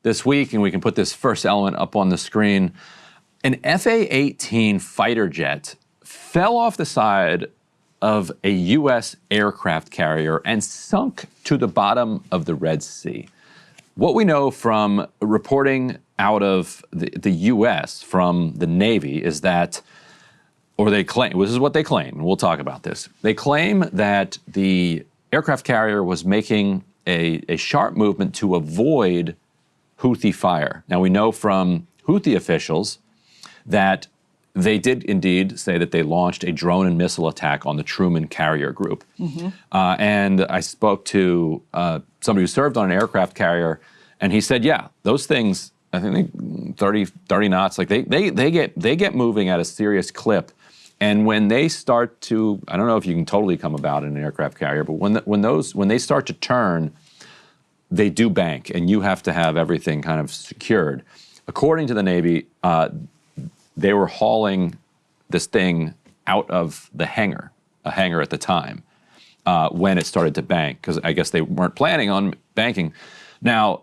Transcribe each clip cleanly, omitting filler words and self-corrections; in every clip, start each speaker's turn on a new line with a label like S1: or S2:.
S1: this week, and we can put this first element up on the screen. An FA-18 fighter jet fell off the side of a U.S. aircraft carrier and sunk to the bottom of the Red Sea. What we know from reporting out of the U.S. from the Navy is that, or they claim, this is what they claim, and we'll talk about this. They claim that the aircraft carrier was making a sharp movement to avoid Houthi fire. Now, we know from Houthi officials that they did indeed say that they launched a drone and missile attack on the Truman carrier group. And I spoke to somebody who served on an aircraft carrier, and he said, yeah, those things, I think 30 knots, like they get moving at a serious clip. And when they start to, I don't know if you can totally come about in an aircraft carrier, but when they start to turn, they do bank, and you have to have everything kind of secured. According to the Navy, they were hauling this thing out of the hangar, a hangar at the time, when it started to bank, because I guess they weren't planning on banking. Now,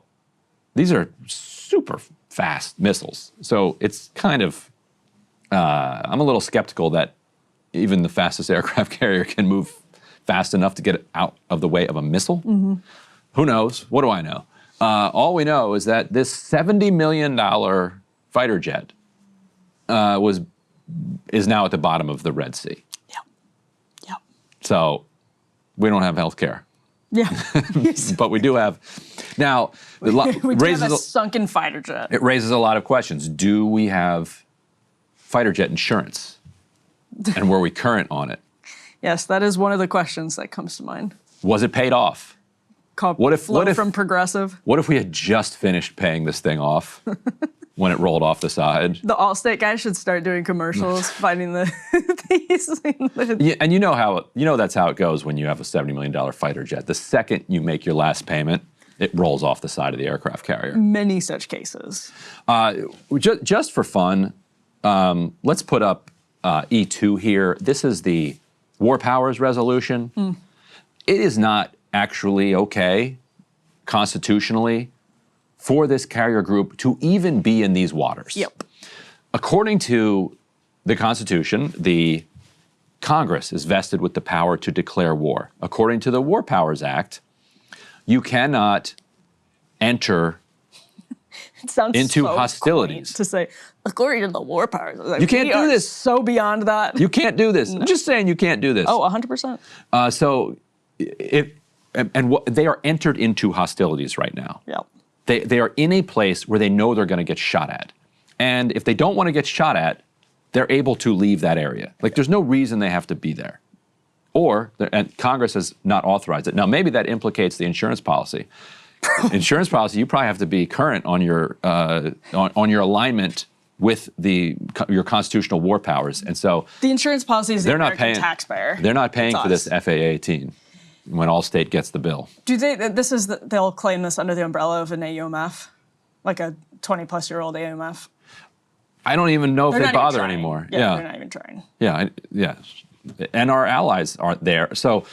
S1: these are super fast missiles, so it's kind of, I'm a little skeptical that even the fastest aircraft carrier can move fast enough to get out of the way of a missile. Who knows? What do I know? All we know is that this $70 million fighter jet is now at the bottom of the Red Sea.
S2: Yeah.
S1: So we don't have health care.
S2: Yeah.
S1: But we do have, now,
S2: we do have a sunken fighter jet.
S1: It raises a lot of questions. Do we have fighter jet insurance? And were we current on it?
S2: Yes, that is one of the questions that comes to mind.
S1: Was it paid off?
S2: What if from Progressive?
S1: What if we had just finished paying this thing off when it rolled off the side?
S2: The Allstate guy should start doing commercials fighting these.
S1: Yeah, and you know that's how it goes when you have a $70 million fighter jet. The second you make your last payment, it rolls off the side of the aircraft carrier.
S2: Many such cases.
S1: Just for fun, let's put up E2 here. This is the War Powers Resolution. It is not actually okay, constitutionally, for this carrier group to even be in these waters.
S2: Yep.
S1: According to the Constitution, the Congress is vested with the power to declare war. According to the War Powers Act, you cannot enter into hostilities.
S2: To say, according to the War Powers, like,
S1: you can't do this.
S2: So beyond that.
S1: You can't do this. No. I'm just saying you can't do this.
S2: Oh, 100%.
S1: They are entered into hostilities right now.
S2: Yep.
S1: They are in a place where they know they're going to get shot at. And if they don't want to get shot at, they're able to leave that area. Like, there's no reason they have to be there. And Congress has not authorized it. Now, maybe that implicates the insurance policy. Insurance policy, you probably have to be current on your alignment with your constitutional war powers. And so
S2: the insurance policy is the American taxpayer.
S1: They're not paying for this FA-18 when Allstate gets the bill.
S2: Do they? They'll claim this under the umbrella of an AUMF, like a 20-plus-year-old AUMF.
S1: I don't even know if they bother anymore.
S2: Yeah, they're not even trying.
S1: Yeah. And our allies aren't there. So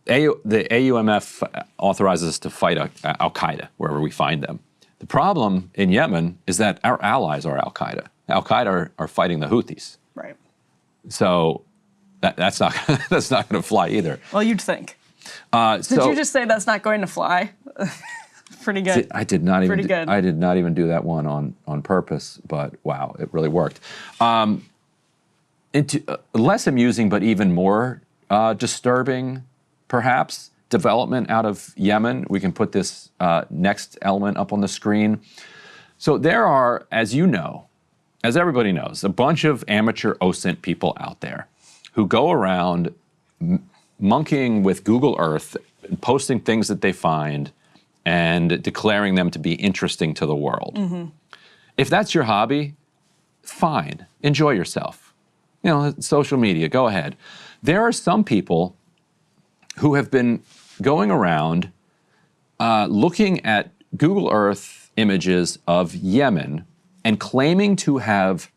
S1: the AUMF authorizes us to fight Al-Qaeda wherever we find them. The problem in Yemen is that our allies are Al-Qaeda. Al-Qaeda are fighting the Houthis.
S2: Right.
S1: So that's not going to fly either.
S2: Well, you'd think. Did you just say that's not going to fly? Pretty good.
S1: I did not even do that one on purpose, but wow, it really worked. Less amusing, but even more disturbing, perhaps, development out of Yemen. We can put this next element up on the screen. So there are, as you know, as everybody knows, a bunch of amateur OSINT people out there who go around monkeying with Google Earth, and posting things that they find, and declaring them to be interesting to the world. If that's your hobby, fine, enjoy yourself. You know, social media, go ahead. There are some people who have been going around looking at Google Earth images of Yemen and claiming to have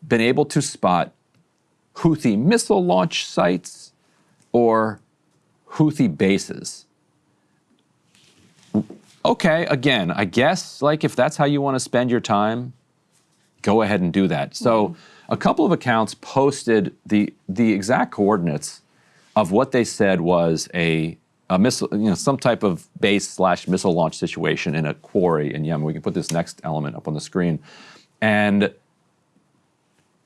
S1: been able to spot Houthi missile launch sites or Houthi bases. Okay, again, I guess like if that's how you want to spend your time, go ahead and do that. So a couple of accounts posted the exact coordinates of what they said was a missile, some type of base/missile launch situation in a quarry in Yemen. We can put this next element up on the screen. And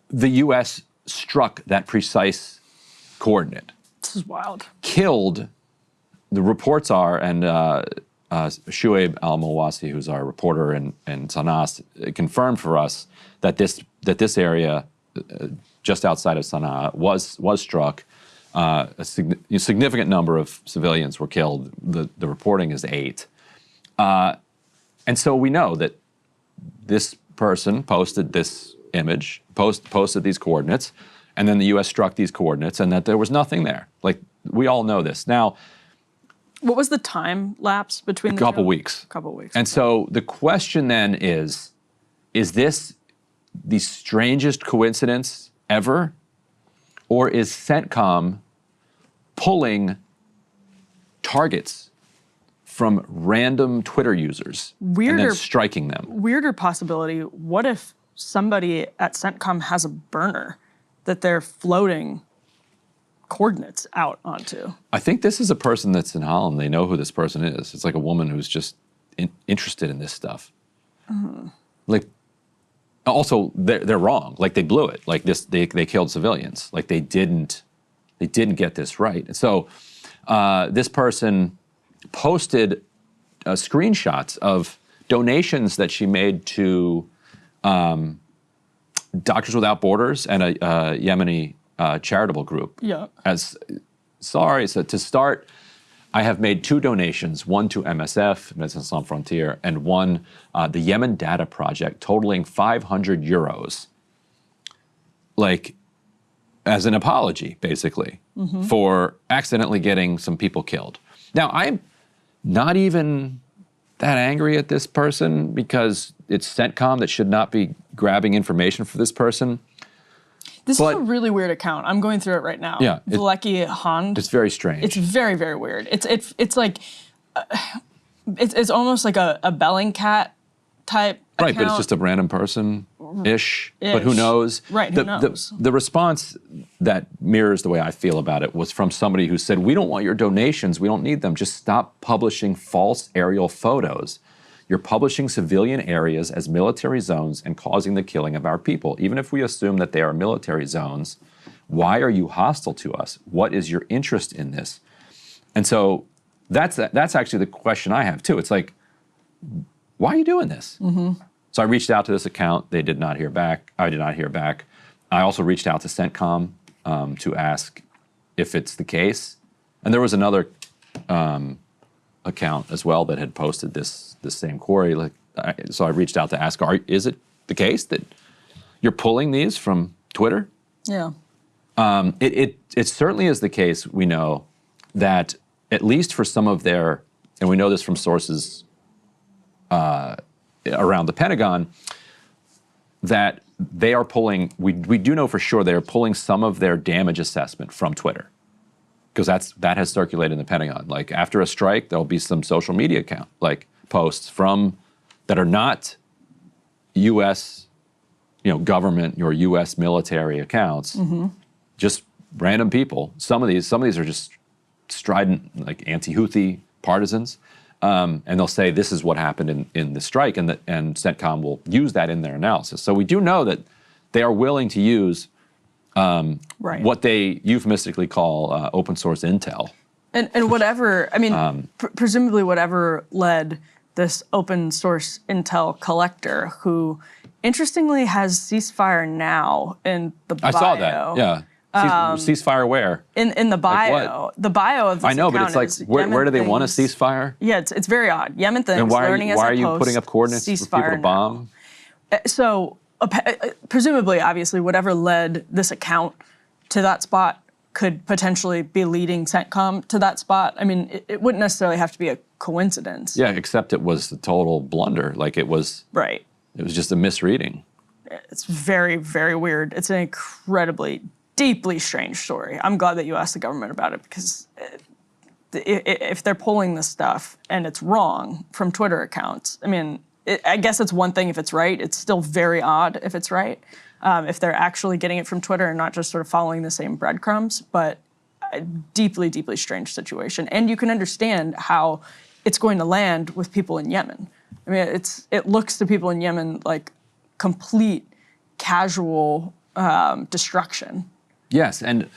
S1: the U.S. struck that precise coordinate.
S2: This is wild.
S1: Killed, the reports are, and Shuaib al-Mawasi, who's our reporter in Sana'a, confirmed for us that this area just outside of Sana'a was struck. A significant number of civilians were killed. The reporting is 8. And so we know that this person posted this image, posted these coordinates, and then the U.S. struck these coordinates, and that there was nothing there. Like, we all know this. Now,
S2: what was the time lapse between
S1: a couple weeks?
S2: A couple weeks.
S1: And so the question then is this the strangest coincidence ever? Or is CENTCOM pulling targets from random Twitter users and then striking them?
S2: Weirder possibility, what if somebody at CENTCOM has a burner that they're floating coordinates out onto?
S1: I think this is a person that's in Holland. They know who this person is. It's like a woman who's just interested in this stuff. Like, also, they're wrong. Like, they blew it. Like, they killed civilians. Like, they didn't get this right. And so this person posted screenshots of donations that she made to Doctors Without Borders and a Yemeni charitable group.
S2: Yeah.
S1: So to start, I have made 2 donations, one to MSF, Médecins Sans Frontières, and one, the Yemen Data Project, totaling 500 euros, like, as an apology, basically, for accidentally getting some people killed. Now, I'm not even that angry at this person because it's CENTCOM that should not be grabbing information for this person.
S2: This is a really weird account. I'm going through it right now.
S1: Yeah.
S2: Vlecki Hand.
S1: It's very strange.
S2: It's very, very weird. It's like, it's almost like a Bellingcat type
S1: Right,
S2: account.
S1: but it's just a random person-ish, but who knows?
S2: Right, who knows?
S1: The response that mirrors the way I feel about it was from somebody who said, we don't want your donations, we don't need them, just stop publishing false aerial photos. You're publishing civilian areas as military zones and causing the killing of our people. Even if we assume that they are military zones, why are you hostile to us? What is your interest in this? And so that's actually the question I have too. It's like, why are you doing this? So I reached out to this account. They did not hear back. I did not hear back. I also reached out to CENTCOM to ask if it's the case. And there was another account as well that had posted this same query. So I reached out to ask, is it the case that you're pulling these from Twitter?
S2: Yeah.
S1: It certainly is the case, we know, that at least for some of their, and we know this from sources around the Pentagon, that they are pulling, we do know for sure they are pulling some of their damage assessment from Twitter, because that has circulated in the Pentagon. Like, after a strike, there'll be some social media account, like posts from, that are not U.S., government or U.S. military accounts, just random people. Some of these are just strident, like anti-Houthi partisans. And they'll say this is what happened in the strike, and CENTCOM will use that in their analysis. So we do know that they are willing to use what they euphemistically call open source intel.
S2: And whatever, I mean, presumably whatever led this open source intel collector, who interestingly has ceasefire now in the bio.
S1: I saw that, yeah. Ceasefire where?
S2: In the bio.
S1: Like
S2: the bio of this
S1: I know, but it's like, where do they want a ceasefire?
S2: Yeah, it's very odd. Yemen things,
S1: and why are you
S2: post,
S1: putting up coordinates for people to bomb?
S2: So, presumably, obviously, whatever led this account to that spot could potentially be leading CENTCOM to that spot. I mean, it wouldn't necessarily have to be a coincidence.
S1: Yeah, except it was a total blunder. Like, it was...
S2: Right.
S1: It was just a misreading.
S2: It's very, very weird. It's an incredibly, deeply strange story. I'm glad that you asked the government about it, because if they're pulling this stuff and it's wrong from Twitter accounts, I mean, I guess it's one thing if it's right. It's still very odd if it's right. If they're actually getting it from Twitter and not just sort of following the same breadcrumbs, but a deeply, deeply strange situation. And you can understand how it's going to land with people in Yemen. I mean, it looks to people in Yemen like complete casual destruction.
S1: Yes, and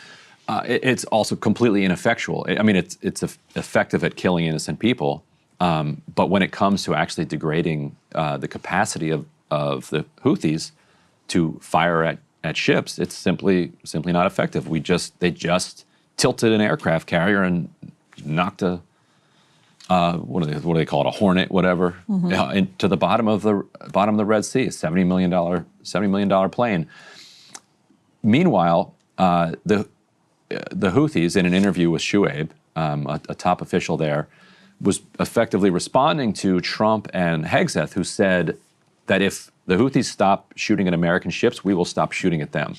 S1: it's also completely ineffectual. I mean, it's effective at killing innocent people, but when it comes to actually degrading the capacity of the Houthis to fire at ships, it's simply not effective. They just tilted an aircraft carrier and knocked a what do they call it, a Hornet, whatever, into the bottom of the Red Sea, a $70 million plane. Meanwhile, the Houthis, in an interview with Shuaib, a top official there, was effectively responding to Trump and Hegseth, who said that if the Houthis stop shooting at American ships, we will stop shooting at them.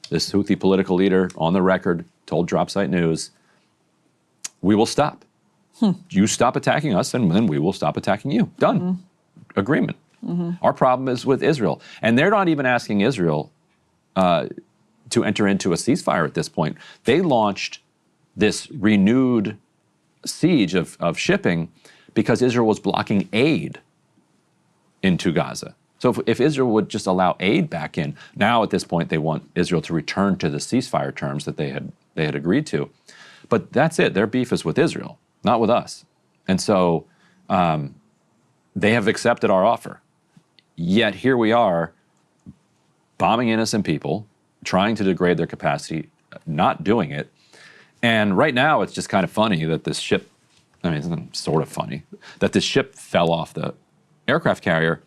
S1: This Houthi political leader, on the record, told Dropsite News, we will stop. You stop attacking us, and then we will stop attacking you. Done. Agreement. Our problem is with Israel. And they're not even asking Israel to enter into a ceasefire at this point. They launched this renewed siege of shipping because Israel was blocking aid into Gaza. So if Israel would just allow aid back in, now at this point they want Israel to return to the ceasefire terms that they had agreed to. But that's it. Their beef is with Israel, not with us. And so they have accepted our offer. Yet here we are bombing innocent people, trying to degrade their capacity, not doing it. And right now it's just kind of funny that this ship, I mean, it's sort of funny, that this ship fell off the aircraft carrier.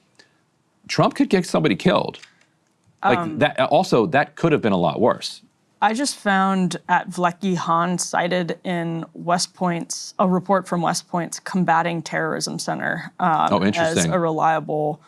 S1: Trump could get somebody killed. Like that. Also, that could have been a lot worse. I
S2: just found at Vleky Han cited in West Point's, a report from West Point's Combating Terrorism Center as a reliable,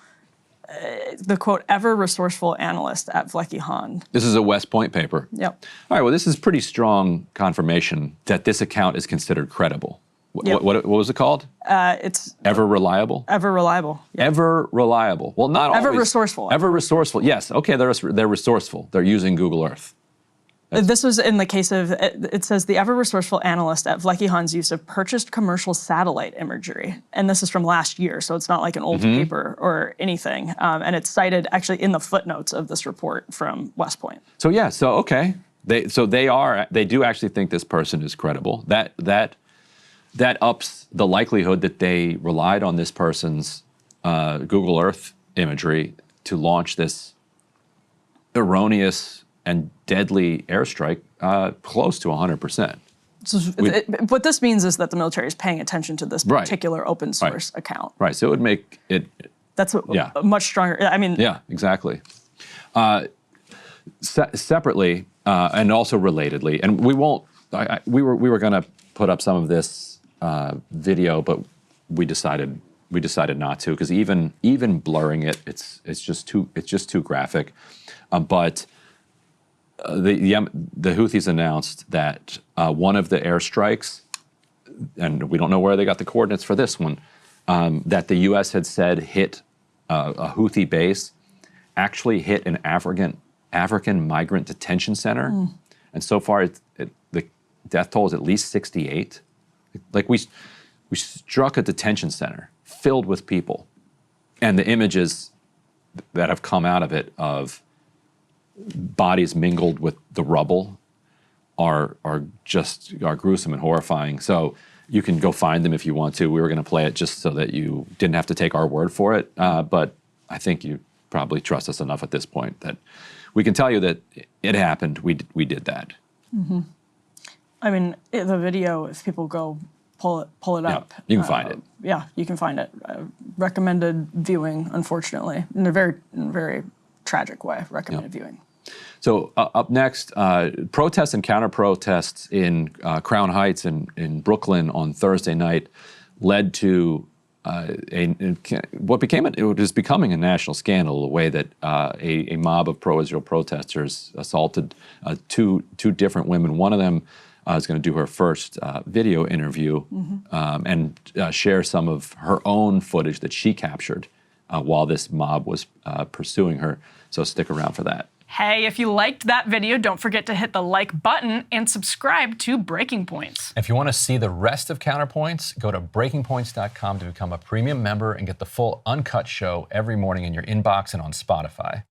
S2: the quote, ever resourceful analyst at Vleky Han.
S1: This is a West Point paper.
S2: Yep.
S1: All right, well, this is pretty strong confirmation that this account is considered credible.
S2: Yep.
S1: What was it called?
S2: It's
S1: Ever reliable?
S2: Ever reliable. Yep.
S1: Ever reliable. Well, not always.
S2: Ever resourceful.
S1: Ever resourceful. Yes. Okay, they're resourceful. They're using Google Earth.
S2: This was in the case of, it says, the ever-resourceful analyst at Vleky Han's use of purchased commercial satellite imagery. And this is from last year, so it's not like an old paper or anything. And it's cited actually in the footnotes of this report from West Point.
S1: So yeah, so okay. They do actually think this person is credible. That ups the likelihood that they relied on this person's Google Earth imagery to launch this erroneous and deadly airstrike close to 100%.
S2: So what this means is that the military is paying attention to this particular open source account.
S1: Right, so it would make it...
S2: That's a much stronger, I mean...
S1: Yeah, exactly. Separately, and also relatedly, and we won't... we were going to put up some of this video, but we decided not to, because even blurring it, it's just too graphic. But the Houthis announced that one of the airstrikes, and we don't know where they got the coordinates for this one, that the U.S. had said hit a Houthi base, actually hit an African migrant detention center, and so far the death toll is at least 68. Like we struck a detention center filled with people, and the images that have come out of it of bodies mingled with the rubble are gruesome and horrifying. So you can go find them if you want to. We were going to play it just so that you didn't have to take our word for it. But I think you probably trust us enough at this point that we can tell you that it happened. We did that.
S2: I mean, the video, if people go pull it up.
S1: You can find it.
S2: Yeah, you can find it. Recommended viewing, unfortunately, in a very tragic way. Recommended viewing.
S1: So up next, protests and counter-protests in Crown Heights in Brooklyn on Thursday night led to what is becoming a national scandal, the way that a mob of pro-Israel protesters assaulted two different women. One of them is going to do her first video interview and share some of her own footage that she captured while this mob was pursuing her. So stick around for that.
S3: Hey, if you liked that video, don't forget to hit the like button and subscribe to Breaking Points.
S4: If you want to see the rest of Counterpoints, go to breakingpoints.com to become a premium member and get the full uncut show every morning in your inbox and on Spotify.